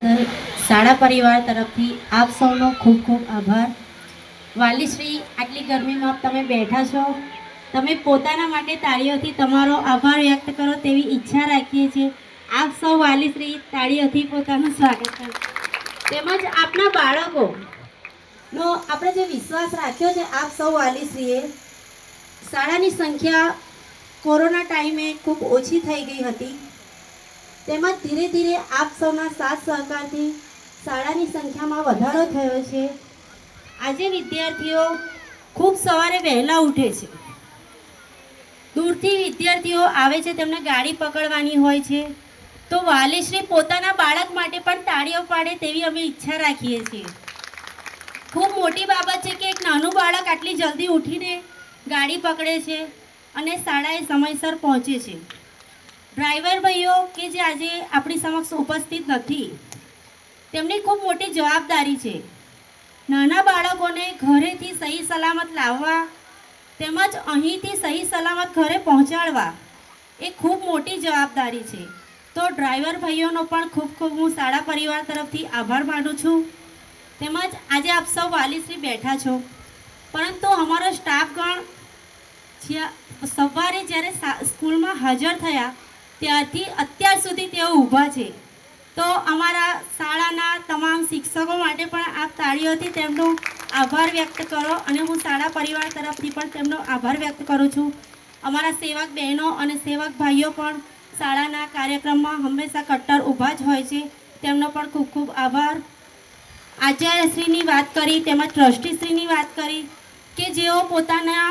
Sir, શાળા પરિવાર તરફથી આપ સૌનો ખૂબ ખૂબ આભાર. વાલીશ્રી, આટલી ગરમીમાં તમે બેઠા છો, તમે પોતાના માટે તાળીઓથી તમારો આભાર વ્યક્ત કરો તેવી ઈચ્છા રાખીએ છીએ. આપ સૌ વાલીશ્રી તાળીઓથી પોતાનું સ્વાગત કરો. તેમજ આપના બાળકોનો આપણે જે વિશ્વાસ રાખ્યો છે આપ સૌ વાલીશ્રીએ, શાળાની સંખ્યા કોરોના ટાઈમે ખૂબ ઓછી થઈ ગઈ હતી, તેમજ ધીરે ધીરે આપ સૌના સાથ સહકારથી શાળાની સંખ્યામાં વધારો થયો છે. આજે વિદ્યાર્થીઓ ખૂબ સવારે વહેલા ઉઠે છે, દૂરથી વિદ્યાર્થીઓ આવે છે, તેમને ગાડી પકડવાની હોય છે, તો વાલીશ્રી પોતાના બાળક માટે પણ તાળીઓ પાડે તેવી અમે ઈચ્છા રાખીએ છીએ. ખૂબ મોટી બાબત છે કે એક નાનું બાળક આટલી જલ્દી ઉઠીને ગાડી પકડે છે અને શાળાએ સમયસર પહોંચે છે. ડ્રાઈવર ભાઈઓ કે જે આજે આપણી સમક્ષ ઉપસ્થિત નથી, તેમની ખૂબ મોટી જવાબદારી છે. નાના બાળકોને ઘરેથી સહી સલામત લાવવા તેમજ અહીંથી સહી સલામત ઘરે પહોંચાડવા એ ખૂબ મોટી જવાબદારી છે. તો ડ્રાઈવર ભાઈઓનો પણ ખૂબ ખૂબ હું શાળા પરિવાર તરફથી આભાર માનું છું. તેમજ આજે આપ સૌ વાલીશ્રી બેઠા છો, પરંતુ અમારો સ્ટાફગણ સવારે જ્યારે સ્કૂલમાં હાજર થયા ત્યારથી અત્યાર સુધી તેઓ ઊભા છે. તો અમારા શાળાના તમામ શિક્ષકો માટે પણ આપ તાળીઓથી તેમનો આભાર વ્યક્ત કરો અને હું શાળા પરિવાર તરફથી પણ તેમનો આભાર વ્યક્ત કરું છું. અમારા સેવક બહેનો અને સેવક ભાઈઓ પણ શાળાના કાર્યક્રમમાં હંમેશા કટ્ટર ઊભા જ હોય છે, તેમનો પણ ખૂબ ખૂબ આભાર. આચાર્યશ્રીની વાત કરી તેમજ ટ્રસ્ટીશ્રીની વાત કરી કે જેઓ પોતાના